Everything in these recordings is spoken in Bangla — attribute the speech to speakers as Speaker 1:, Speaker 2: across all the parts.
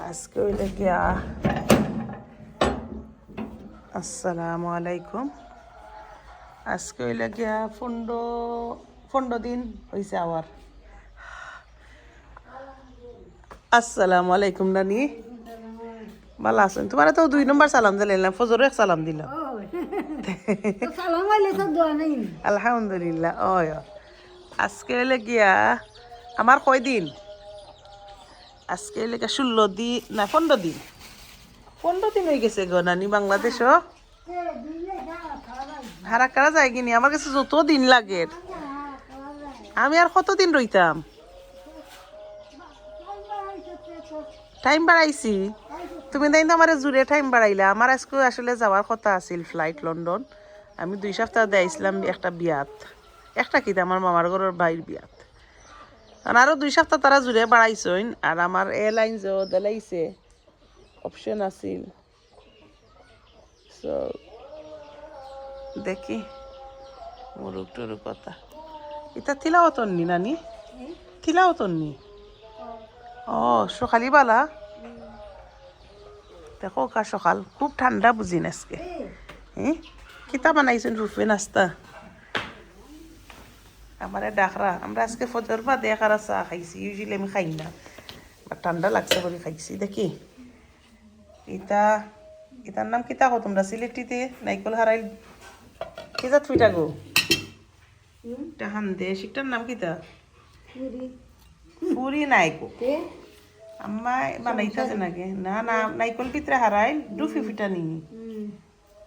Speaker 1: আজকে হইলে গিয়া আসসালামু আলাইকুম। আজকে হইলে গিয়া 15 দিন হয়েছে আবার। আসসালামু আলাইকুম নানি, ভালো আছেন? তোমার তো 2 নম্বর সালাম দিলাম, ফজরও এক সালাম দিলাম। আলহামদুলিল্লাহ। ওই আজকে হইলে গিয়া আমার কয় দিন, আজকে হইলে গিয়া 16 দিন না 15 দিন, 15 দিন হয়ে গেছে গো নানি। বাংলাদেশও হারা কারা যায় কিনি, আমার কাছে যত দিন লাগে আমি আর কতদিন রইতাম। টাইম বাড়াইছি তুমি তাই তো আমার জুড়ে টাইম বাড়াইলা। আমার আজকে আসলে যাওয়ার কথা আছিল ফ্লাইট লন্ডন। আমি 2 সপ্তাহ দিয়েছিলাম একটা বিয়াত, একটা কিতা আমার মামার ঘরের বাইর বিয়াত। আরো 2 সপ্তাহ তারা জুড়ে বাড়াইছেন। আর আমার এয়ারলাইন্স দিলাইছে অপশন আছিল। সো দেখি মুরুক টুরুক কথা এটা তিলাওতন নি নানি, তিলাওতন নি। ও সকালি বালা দেখো কা সকাল খুব ঠান্ডা বুঝি আজকে। হ্যাঁ কিতা বানাইছেন রুফে নাস্তা? আমারে ডাকরা আমরা আজকে ফজর বা দেখারা চা খাইছি, ইউজুয়ালি আমি খাই না, বাট ঠান্ডা লাগছে বলে খাইছি। দেখি ইতা ইতার নাম কিতা কো তোমরা সিলেটিতে? নাইকল হারাইল কিতা থুইটা গো টাহান দে শিকটার নাম কিতা? পুরি নাইকো আম্মাই বানাইতাছে নাকি? না না নাইকল ভিতরে হারাইল ডুফি ফিটা নি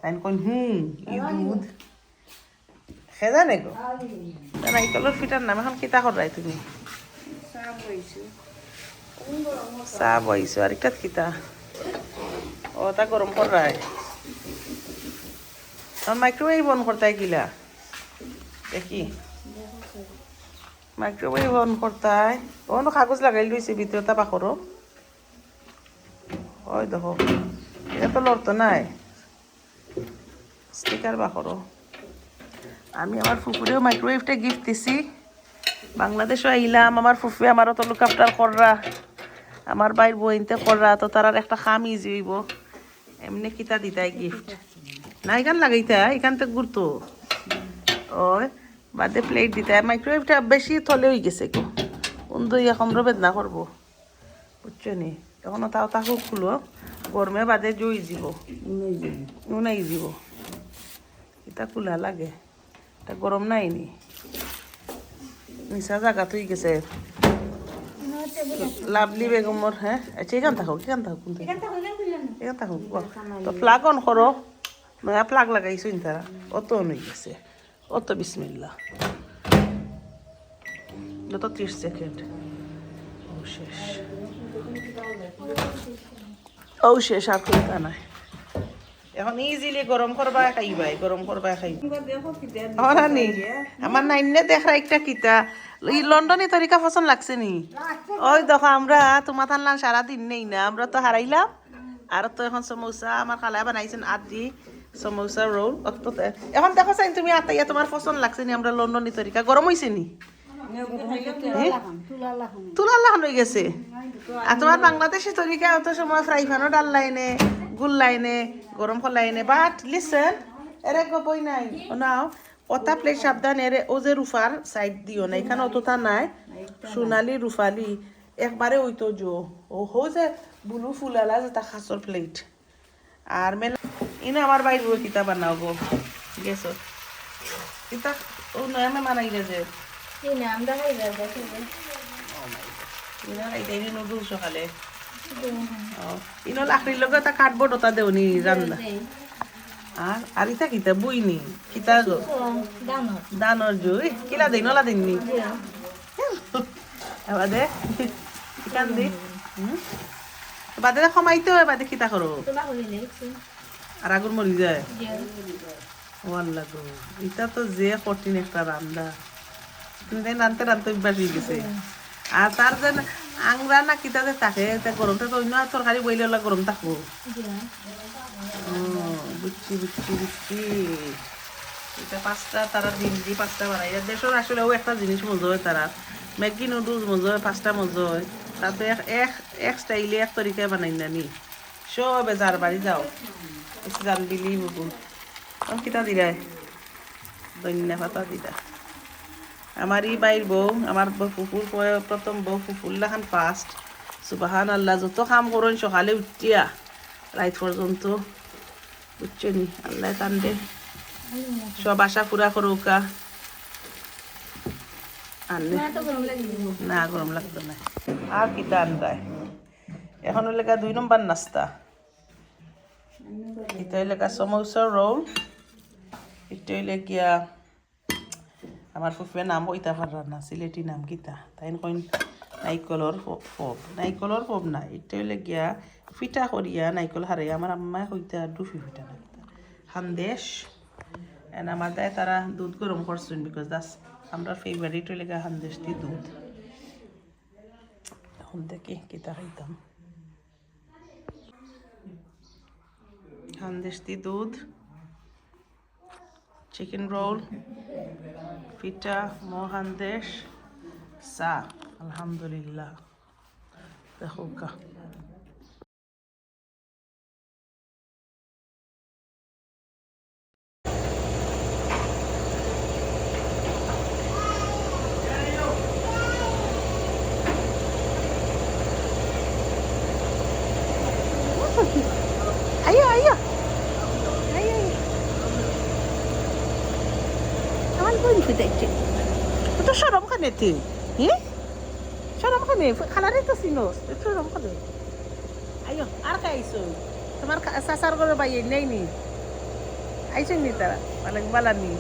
Speaker 1: তাই কন ই দুধ খেজা নে গো নাইকলের ফিটার নাম এখন কিতা করাই তুমি? চা বইছো আর একটা কিতা? ও তা গরম করাই মাইক্রোওয়েভ অন করতাই গিলা দেখি মাইক্রোওয়েভ অন করতাই। অন কাগজ লাগাই লইছে ভিতরে তা পাখরো। ওই দেখো এটা তো লড়তো নাই স্টিকার বাখরো। আমি আমার ফুফুরেও মাইক্রোওয়েভটা গিফট দিছি। বাংলাদেশও আইলাম, আমার ফুফু আমারও তো লুক আফটার কররা, আমার বাইর বইনতে কররা, তো তার একটা খাম ইজি হইব। এমনি কিতা দিতাই গিফট না এখান লাগাইতা এখান থেকে ঘুরতো। ওই বাদে প্লেট দিতে মাইক্রোওয়েভটা বেশি থলে হয়ে গেছে গো বন্ধু, ইয়া কমরো বেদনা করবো বুঝছো নি। তখন তাও তাকে খুলো গরমে বাদে জই যাব উনাই যাব এটা খোলা লাগে, এটা গরম নাই নি নিচা জায়গা তুই গেছে লাভলি বেগমর। হ্যাঁ আচ্ছা এখান থাকো এখান থাকো এখান থাকো তো প্লাগ অন করো। নয়া প্লাগ লাগাইছো তারা অত অন হয়ে গেছে অত বিসমিল্লা যত 30 সেকেন্ড ও শেষ। ও শেষ আর কথা নাই। এখন ইজিলি গরম করবা খাইবাই, গরম করবা খাই নি। আমার নাইনে দেখা একটা কিতা লন্ডনে তরিকা পছন্দ লাগছে নি? ওই দেখো আমরা তোমার থানলাম সারাদিন নেই না, আমরা তো হারাইলাম। আর তো এখন সমোসা আমার খালা বানাইছেন আদি সমোসা রোল। এখন দেখো চাই তুমি আতাইয়া তোমার পছন্দ লাগছে নি? আমরা লন্ডনী তরিকা গরম হয়েছে নি? তুলাল্লাহান হয়ে গেছে। আর তোমার বাংলাদেশি তরিকা অত সময় ফ্রাই প্যানও ডাল লাইনে গুল লাইনে গরম লাইনে। বাট লিসেন এরে গবই নাই নাও ওটা প্লেট সাবধান এরে ও যে রুফার সাইড দিও না, এখানে অতটা নাই সোনালি রুফালি একবারে ওই তো জো ও হো যে বুলু ফুলালা যে তা খাসর প্লেট। আর মেলা ইনো আমার বাইর বই কিতা বানাও গো গেছ কিতা ও নয় আমি মানাই গেছে নুডলস সকালে ইনো লাকড়ির লগে তা কার্ডবোর্ড ওটা দেওনি রান্না। আর ইতা কিতা বইনি কিতা গো দানর জুই কিলা দিন ওলা দিননি বাদে কিতান দি বাদে কমাইতে হয় বাদে কিতা করো আর আগুন মরি যায়। ওয়াল্লা গো ইটা তো যে কঠিন একটা রান্না, তুমি তাই রানতে রানতে অভ্যাস হয়ে গেছে। আর তার যেন আংরা না কিতা যে থাকে গরমটা তো অন্য তরকারি বইলে ওলা গরম থাকবো। বুঝছি বুঝছি বুঝছি এটা 5টা তারা ডিম দিয়ে 5টা বানাই। দেশের আসলে ও একটা জিনিস মজা হয়, তারা ম্যাগি নুডলস মজা হয়, 5টা মজা হয়। তাতে এক স্টাইলে এক তরিকায় বানাই না নি সবে যার বাড়ি যাও জান দিলি বুবু কিতা দিলাই ধন্যা পাতা দিলা আমার ই বাইর বউ আমার ফুফুর প্রথম বউ ফুফুল্লাখান ফার্স্ট সুবাহান আল্লাহ যত কাম করেন সকালে উঠিয়া রাত পর্যন্ত বুঝছো নি আল্লাহ কান্দে সব আশা পুরা করুকা আনলে না গরম লাগতো না আর কিতা আনবায় এখন হইলে 2 নম্বর নাস্তা এটা হইলে সমোসা রোল এটা হইলে গিয়া আমার ফুফুয়ের নাম ওইটা পারার না সিলেটি নাম কিতা তাই কইন নাইকলর ফোব না এটা হইলে গিয়া ফিটা করিয়া নাইকল হারাইয়া আমার আম্মায় হইতা ডুফি ফিটা না সন্দেশ এন্ড আমার দায় তারা দুধ গরম করছেন বিকজ দাস আমরা ফেভারিট হইলে গিয়া সন্দেশ দি দুধ এখন দেখি কিতা খাইতাম সন্দেশ দি দুধ চিকেন রোল পিঠা মহান্দেশ চা আলহামদুলিল্লাহ দেখো কা ayo ayo ayo aman pun kita cek itu syaram kan itu syaram kan itu kalar itu sinos itu syaram kan ayo arka isu তোমার সাসার করে ভাই নেই নি আইছেন নি তারা মানে বালা নি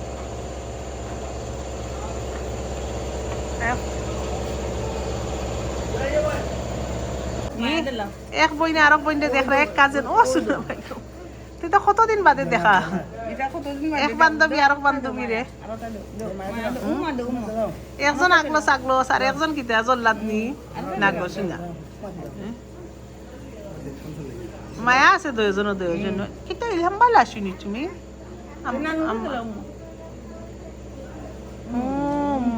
Speaker 1: এক বই না আরেক বইনে দেখা এক কাজেন ও শুনো ভাই তুই তো কতদিন বাদে দেখা এক বান্ধবী আরেক বান্ধবী রে একজন আগলো সাগলো আর একজন কিতা জল্লাদ নি নাগলো সিঙ্গা মায়া আছে দুইজন কিতা ইলহাম ভালো আসুনি তুমি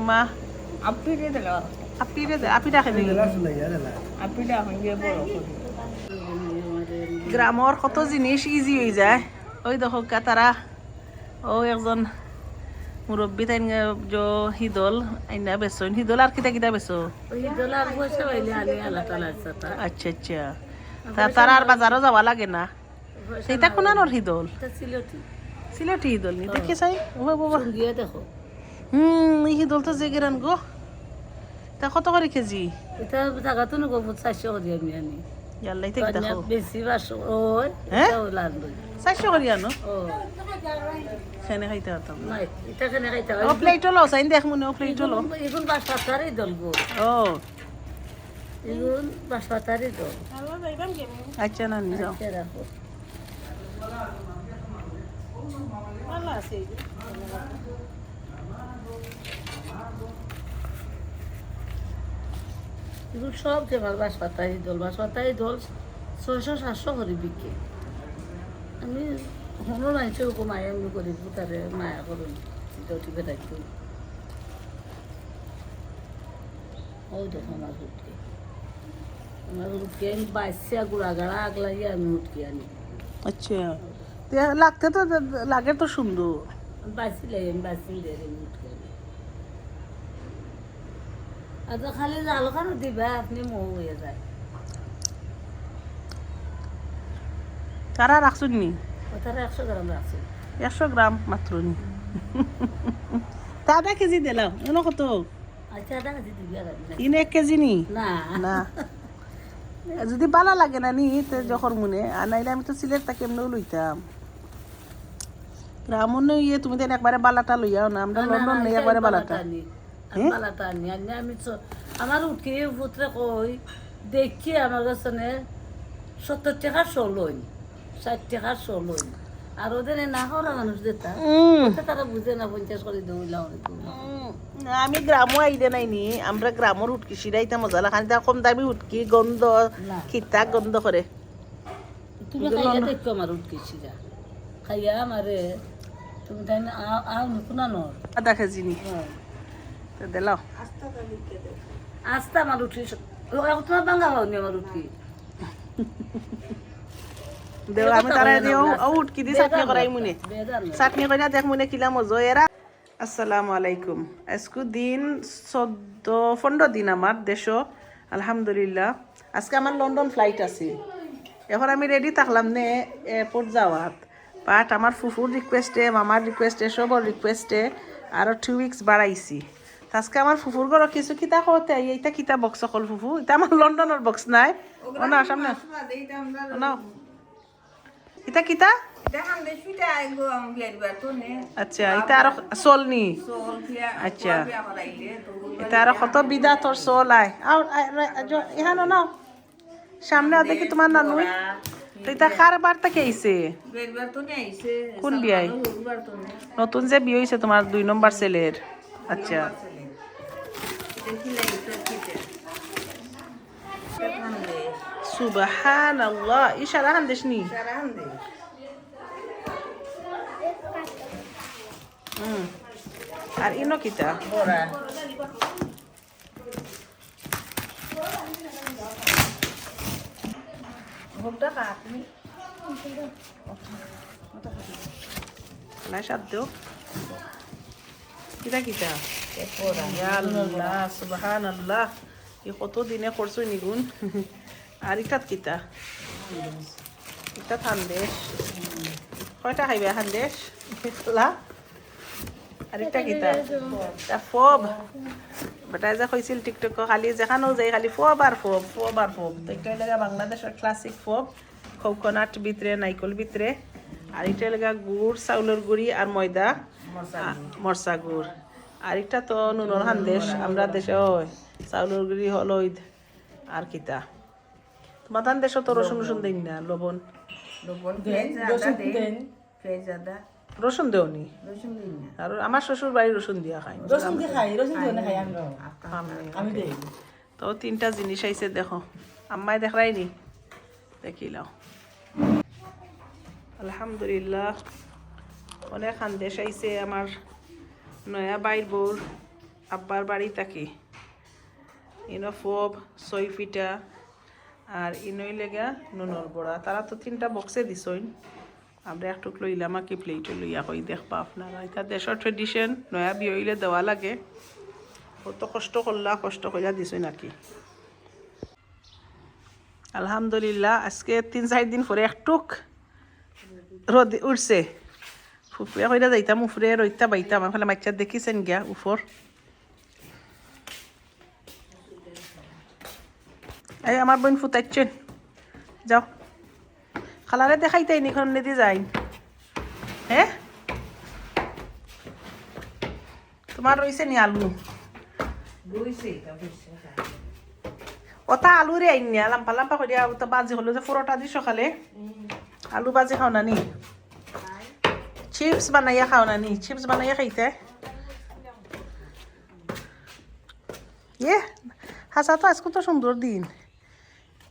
Speaker 1: মা আপি ডাকে গ্রামর কত জিনিস ইজি হয়ে যায় ওই দেখো তারা ও একজন মুরব্বী তাই হিদল আইনা বেছো হিদল আর কিতা কিতা বেছো আচ্ছা আচ্ছা তারা আর বাজারও যাওয়া লাগে না সেইটা কোনানোর হিদল সিলেটি হিদল নি দেখি চাই বাবা দেখো এই হিদল তো জেগেরান গো তা কত করে কেজি
Speaker 2: এটা জায়গাতো নগো 400 করে আমি আনি
Speaker 1: ইয়াল্লাই থেকে দেখো
Speaker 2: বেশি বাস ওই এটাও লাগবে
Speaker 1: 400 করে আনো
Speaker 2: ও
Speaker 1: খানে খাইতে হতাম
Speaker 2: না এটা খানে খাইতে
Speaker 1: ও প্লেট হলো সাইন দেখ মনে ও প্লেট হলো
Speaker 2: এগুন বাসপাতারে দলগো
Speaker 1: ও
Speaker 2: এগুন বাসপাতারে দল
Speaker 1: আচ্ছা না নি যাও
Speaker 2: রাখো
Speaker 1: ভালো আছে
Speaker 2: এগুলো সব যে বাসপাতারি দল 600-700 করে বিকে আমি হনো মানুষের ওপর মায়া এমনি করি তারে মায়া করুন টিপে থাকতো ওই দেখো আমার উঠকে আমি বাইসে গুড়াগাড়া আগলাইয়ে আমি উঠকে আনি
Speaker 1: আচ্ছা লাগতে তো লাগে তো সুন্দর
Speaker 2: বাঁচিলে আমি উঠকে আনি আচ্ছা খালি জাল খানো দিবা আপনি মৌ হয়ে যায়
Speaker 1: তারা রাখছুন নি
Speaker 2: তারা 100 গ্রাম রাখছে
Speaker 1: 100 গ্রাম মাত্র নি তা আধা কেজি দিলাম এনো কত
Speaker 2: আচ্ছা আধা কেজি দিবি আর
Speaker 1: ইনে 1 কেজি নি
Speaker 2: না
Speaker 1: না যদি বালা লাগে না নি তে যখন মনে আর নাইলে আমি তো সিলেটটা কেমনে লইতাম গ্রামন ইয়ে তুমি তো একবারে বালাটা লইয়াও না আমরা লন্ডন নেই একবারে বালাটা
Speaker 2: বালাটা আনি আমি আমার উঠে পুত্রে কই দেখি আমার কাছে 70 টাকা ষোলই 60 টাকা ষোলই আর ওদের না হওয়া মানুষ যেটা তারা বুঝে না 50 করে দৌড়লাম
Speaker 1: আমি গ্রামও আইদে নাইনি আমরা গ্রামের উটকি সিরাইতে মজা লাগানি তা কম দামি উটকি গন্ধ খিতা গন্ধ করে
Speaker 2: তুমি খাইয়া দেখো আমার উটকি সিরা খাইয়া আমারে তুমি তাই না আও নুকুনা নর
Speaker 1: আধা কেজি নি তো দিলাও
Speaker 2: আস্তা আমার উঠি তোমার বাঙ্গা হওনি আমার উঠকি
Speaker 1: দেও আমি তারা দিও আউট কি দি চাটনি করাই মুনে চাটনি কইনা দেখ মুনে কিলা মজো এরা আসসালামু আলাইকুম আজকু দিন 14-15 দিন আমার দেশো আলহামদুলিল্লাহ আজকে আমার লন্ডন ফ্লাইট আছে এখন আমি রেডি থাকলাম নে এয়ারপোর্ট যাওয়াত বাট আমার ফুফুর রিকোয়েস্টে মামার রিকোয়েস্টে সবর রিকোয়েস্টে আরো 2 উইকস বাড়াইছি আজকে আমার ফুফুর ঘর কিছু কিতা করতে এইটা কিতা বক্স সকল ফুফু এটা আমার লন্ডনের বক্স নাই ও না সামনে না এটা কিতা আচ্ছা এটা আর চলনি আচ্ছা এটা আর কত বিদা তোর চল আয় এখানো না সামনে দেখি তোমার নানুই এটা কার বার্তা কে আইছে কোন বিয়াই নতুন যে বিয়ে হয়েছে তোমার 2 নম্বর ছেলের আচ্ছা সুবহানাল্লাহ ইশারা হান দেশনি আর ইনো কিতা নাই সাত দেও কিতা কিতা আল্লাহ সুবহানাল্লাহ ই কত দিনে করছো নিগুন আর ইটাত কিতা এটা থানদেশ কয়টা খাইবে হান্দেশ খোলা আর এটা কিতা এটা ফব বেটাই যে কইছিল টিকটক খালি যেখানেও যাই খালি ফব আর ফব ফব আর ফব তো এটা লাগা বাংলাদেশের ক্লাসিক ফব কোকোনাট ভিতরে নাইকল ভিতরে আর এটা লাগা গুড় চাউলের গুড়ি আর ময়দা মরসা গুড় আর এটা তো নুনের হান্দেশ আমরা দেশে হয় চাউলের গুড়ি হলইদ আর কিতা তোমার ধান দেশ তো রসুন রসুন দেন না লবণ রসুন দেওনি আর আমার শ্বশুর বাড়ি রসুন দিয়া খাই তো 3টা জিনিস আইছে দেখো আম্মাই দেখাই নি দেখিলাও আলহামদুলিল্লাহ অনেক খানদেশ আইছে আমার নয়া বাইর বউর আব্বার বাড়ি থাকি ইনো ফব 6 ফিটা আর ইনই লেগা নুনর বড়া তারা তো 3টা বক্সে দিছইন আমরা একটু লইলাম কি প্লেটে লইয়া কই দেখবা আপনারা এটা দেশের ট্রেডিশন নয়া বিয়ে হইলে দেওয়া লাগে কত কষ্ট করলা কষ্ট কইরা দিছই নাকি আলহামদুলিল্লাহ আজকে 3-4 দিন পরে একটুক রোদ উঠছে ফুফুয়া কইরা যাইতাম উফরে রইতা বাইতাম আমার ফলে মাইচা দেখিছেন গিয়া উপর এই আমার বোন ফুটাইছেন যাও খালারে দেখাইতাই নি এখন নেদি যাই হ্যাঁ তোমার রইছে নি আলু ওটা আলু রে আইন না লাম্পা লাম্পা করিয়া ওটা বাজি হলো যে পুরোটা দি সকালে আলু বাজি খাও না নি চিপস বানাইয়া খাও না নি চিপস বানাইয়া খাইতে ইয়ে হাসা তো আজকে তো সুন্দর দিন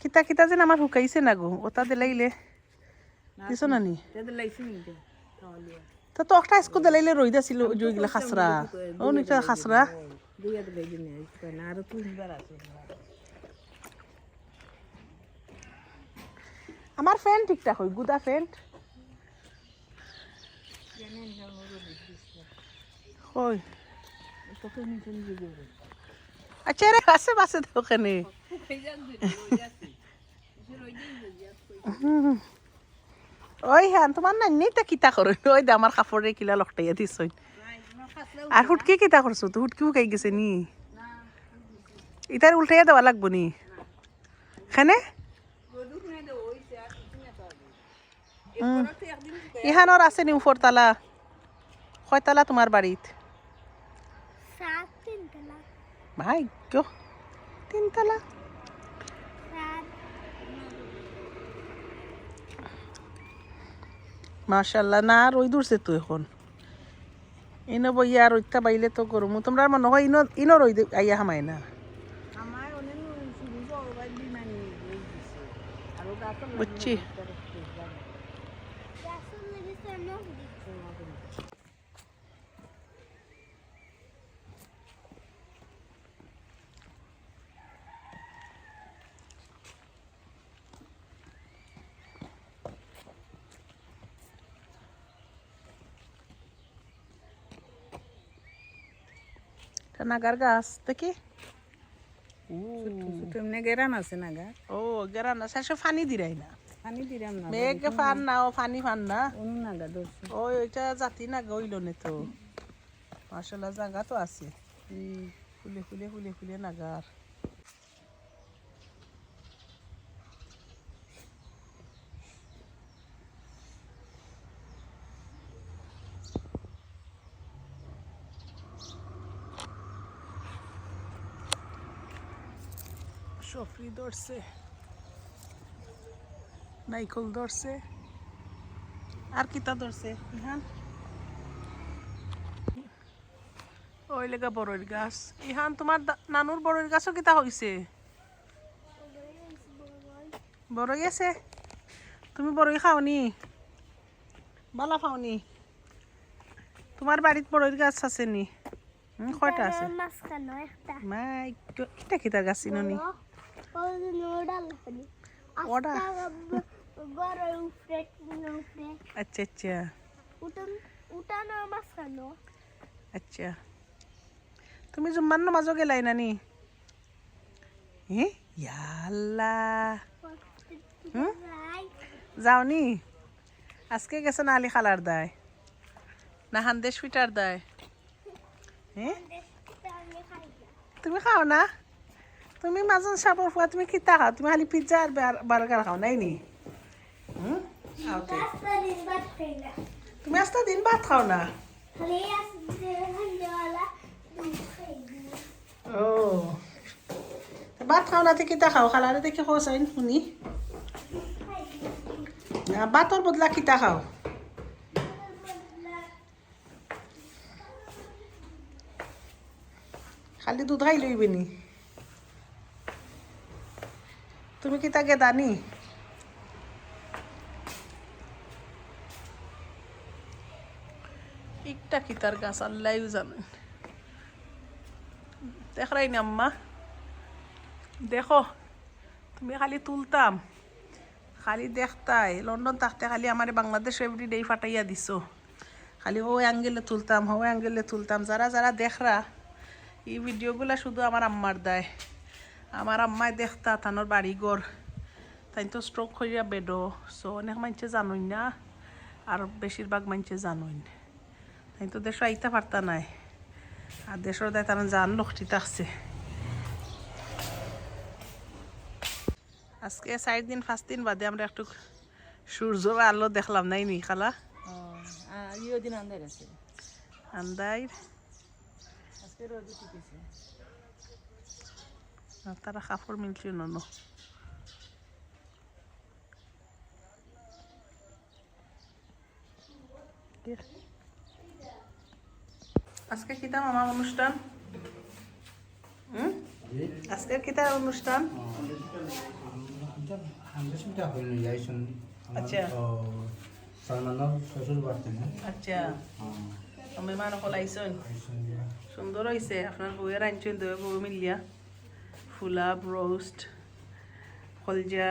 Speaker 1: কিতা কিতা যেন আমার হুকাইছে না গো ওটা দিলাইলে দিছো না নি তা তো একটা স্কুল দিলাইলে রই দিছিল জুইগুলা খাসরা ও নিটা খাসরা আমার ফ্যান ঠিকঠাক হয় গুদা ফ্যান কই আচ্ছা রে আছে বাসে তো ওখানে ওই হ্যাঁ তোমার না নেই কিতা করো ওই দে আমার কাপড়ে কিলা লকটাইয়া দিছ আর হুটকি কিতা করছো তো হুটকি উকাই গেছে নি ইতার উল্টাইয়া দেওয়া লাগবো নি খানে ইহানোর আছে নি উপর তালা কয়তালা তোমার বাড়িত ভাগ্য 3 তালা মাশাআল্লাহ না রই দূরছে তো এখন ইনো বইয়া আর ওইটা বাইলে তো গরম তোমরা মনে হয় ইনো রই আইয়া হামায় না বুঝছি নাগার গাছ দেখি
Speaker 2: ছোট এমনি গেরান আছে নাগা
Speaker 1: ও গেরা না শেষে ফানি দিরাই না
Speaker 2: পানি দিলাম না
Speaker 1: মেঘ ফান না ও ফানি ফান না
Speaker 2: অনু নাগা ধরছে
Speaker 1: ওই ওইটা জাতি না গইল নে তো মাশাআল্লাহ জায়গা তো আছে ফুলে ফুলে ফুলে ফুলে নাগার সফরি ধরছে নাইকল ধরছে আর কিতা ধরছে ইহান ওই লেগা বড়ইর গাছ ইহান তোমার নানুর বড়ইর গাছও কিতা হইছে বড়ই আছে তুমি বড়ই খাওনি বালা খাওনি তোমার বাড়িত বড়ইর গাছ আছে নি কয়টা আছে মাই কিতা কিতা গাছ চিননি ওটা আচ্ছা আচ্ছা আচ্ছা তুমি জুম্মার নামাজও গেলাই নানি ইয়াল্লা যাওনি আজকে গেছে না আলি খালার দায় না হান্দেশ ফিটার দায় তুমি খাও না তুমি মাজন সাপর ফুয়া তুমি খিতা খাও তুমি খালি পিজ্জা আর বার্গার খাও নাই নি তুমি আস্তা দিন ভাত খাও না ও ভাত খাও না কিতা খাও খালারে দেখি খোঁচাইন শুনি ভাতর বদলা কিতা খাও খালি দুধ খাই লইবে নি তুমি কি তাকে দানি একটা কিতার গাছ আল্লাহ জানেন দেখাই না আম্মা দেখো তুমি খালি তুলতাম খালি দেখতাই লন্ডন থাকতে খালি আমার বাংলাদেশ এভরিডে ফাটাইয়া দিছো খালি ও অ্যাঙ্গেলে তুলতাম ও অ্যাঙ্গেলে তুলতাম যারা যারা দেখরা এই ভিডিওগুলা শুধু আমার আম্মার দেয় আমার আম্মায় দেখতা তানোর বাড়িঘর তাই তো স্ট্রোক করিয়া বেডো সো অনেক মানুষে জানোই না আর বেশিরভাগ মানুষে জানোই না তাই তো দেশ আইতে পারতা নাই আর দেশের দেয় তারা জান লক্ষ্টি থাকছে আজকে 4 দিন 5 দিন বাদে আমরা একটু সূর্য আলো দেখলাম নাই নি খালা
Speaker 2: ইও দিন আন্দার আছে
Speaker 1: আন্দাই
Speaker 2: আজকে রোদ উঠেছে
Speaker 1: তারা কাপড় মিলছে নন আজকে কিতা মামা অনুষ্ঠান আজকে কিতা অনুষ্ঠান আচ্ছা আচ্ছা মেহমান অকল আইসন সুন্দর হয়েছে আপনার বউয়ের আনছেন দুই বউ মিলিয়া ফুলাব রোস্ট কলজা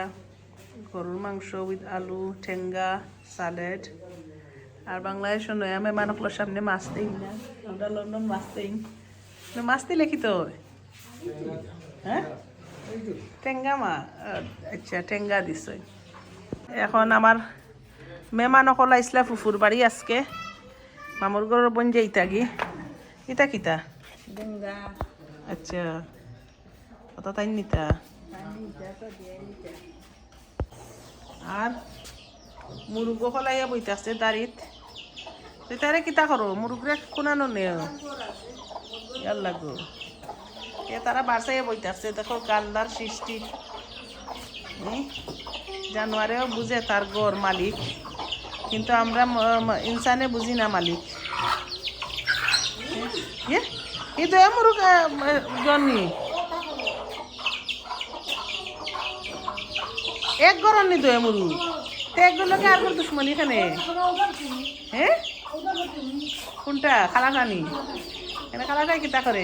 Speaker 1: গরুর মাংস উইথ আলু ঠেঙ্গা সালাড আর বাংলাদেশের নয়া মেহমান অকলের সামনে মাছ দিই না আমরা লন্ডন মাছ দিই মাছ দিলে কি তো হ্যাঁ টেঙ্গা মা আচ্ছা টেঙ্গা দিছ এখন আমার মেহমান অকল আইসলা ফুফুর বাড়ি আজকে মামুর ঘর বোন যাইতা গি ইতা কিতা
Speaker 2: গঙ্গা
Speaker 1: আচ্ছা কত তাই নিতা আর মুরুগো ফলাইয়া বইতে আছে দাঁড়িত তারে কিতা করো মুরুগরে কোনানো নে ইয়ার লাগো এ তারা বাসাইয়া বইতে আছে দেখো গান্দার সৃষ্টি জানুয়ারেও বুঝে তার গড় মালিক কিন্তু আমরা ইনসানে বুঝি না মালিক এই তো মুরুগ জন্নি এক গরম নি দয়ে মুরু এক গরলকে আর কোন দুশ্মনী এখানে হ্যাঁ কোনটা খালা খানি এখানে খালা খাই কিতা করে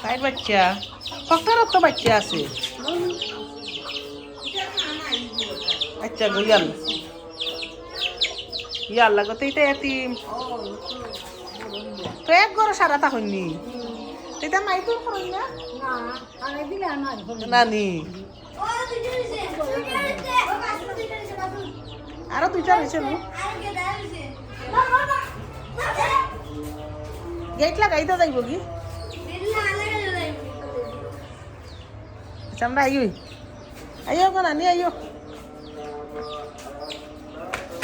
Speaker 1: তাই বাচ্চা কটারও তো বাচ্চা আছে আচ্ছা গো ইয়াল লাগতে এটা এতিম তো এক ঘরে সারা থাকুননি এটা মাইতো করুন না
Speaker 2: না আরে দিলে আমার
Speaker 1: নানি আরো দুইটা হয়েছে নো গেট লাগাইতে যাইব কি আচ্ছা আমরা আইও আইও গো নানি আইও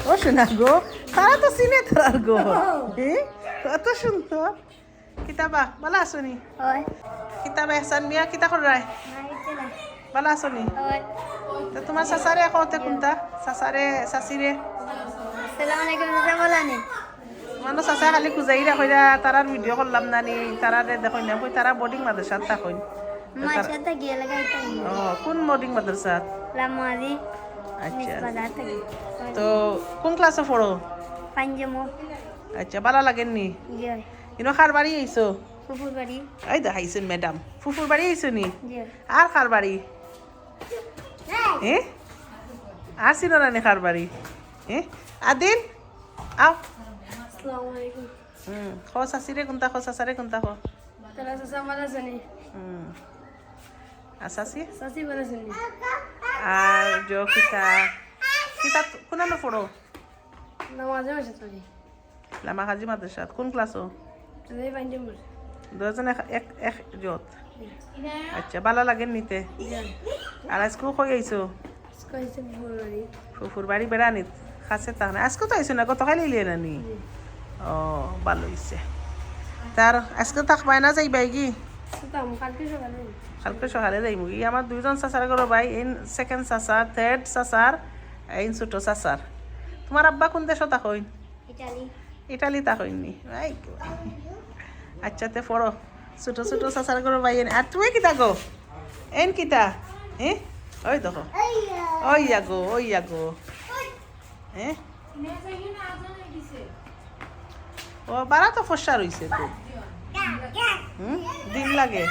Speaker 1: ও শোনা গো তারা তো চিনে তার গো কত সুন্দর কিতাবা ভালো আছো নি কিতাবা এহসান মিয়া কিতা কর রায় ভালো আছো নি তো তোমার সাসারে কতে কোনটা সাসারে সাসিরে
Speaker 3: আসসালামু আলাইকুম দাদা বলানি
Speaker 1: মানুষ সাসা খালি খুঁজাইরা কইরা তারার ভিডিও করলাম নানি তারারে দেখো না কই তারা বোর্ডিং মাদ্রাসাত থাকইন
Speaker 3: মার সাথে গিয়ে লাগাইতাম
Speaker 1: ও কোন বোর্ডিং মাদ্রাসাত
Speaker 3: লামারি
Speaker 1: আচ্ছা
Speaker 3: বাজার থেকে
Speaker 1: তো কোন ক্লাসে পড়ো
Speaker 3: পাঞ্জামো
Speaker 1: আচ্ছা ভালো লাগেন নি
Speaker 3: জি
Speaker 1: ইনো খার বাড়ি আইছো
Speaker 3: ফুফুর বাড়ি
Speaker 1: এই দেখাইছেন ম্যাডাম ফুফুর বাড়ি আইছো নি
Speaker 3: জি
Speaker 1: আর খার বাড়ি আর ছিল না খার বাড়ি আদিল আও
Speaker 3: আসসালামু আলাইকুম
Speaker 1: খো সাসিরে কোনটা খো সাসারে কোনটা খো
Speaker 3: তারা সাসা মারা জানি
Speaker 1: আসাসি
Speaker 3: সাসি মারা জানি
Speaker 1: আর জো কিতা কিতা কোন নামে পড়ো
Speaker 3: নামাজে বসে চলি
Speaker 1: লামা হাজি মাদ্রাসাত কোন ক্লাসও
Speaker 3: তাই পাঞ্জামো
Speaker 1: দুজন এক এক জোত আচ্ছা ভালো লাগেন নিতে আর আজকে কই আইছো
Speaker 3: কইছে ফুফুর বাড়ি
Speaker 1: ফুফুর বাড়ি বেড়ানিত খাসে তা না আজকে তো আইছো না গত খালি লিয়ে নানি ও ভালো হইছে তার আজকে থাকবাই না যাইবাই কি
Speaker 3: সুতাম কালকে সকালে
Speaker 1: কালকে সকালে যাইমু কি আমার দুইজন চাচার ঘর ভাই ইন সেকেন্ড চাচার থার্ড চাচার ইন ছোট চাচার তোমার আব্বা কোন দেশ থাকইন
Speaker 3: ইতালি
Speaker 1: ইটালি থাকইনি আচ্ছা তে পড়ো ছোট ছোট চাচার ঘর ভাই আর তুমি কিতা গো এন কিতা ওই দেখো ওই আগো ও বারা তো ফসা রইছে তো দিন লাগে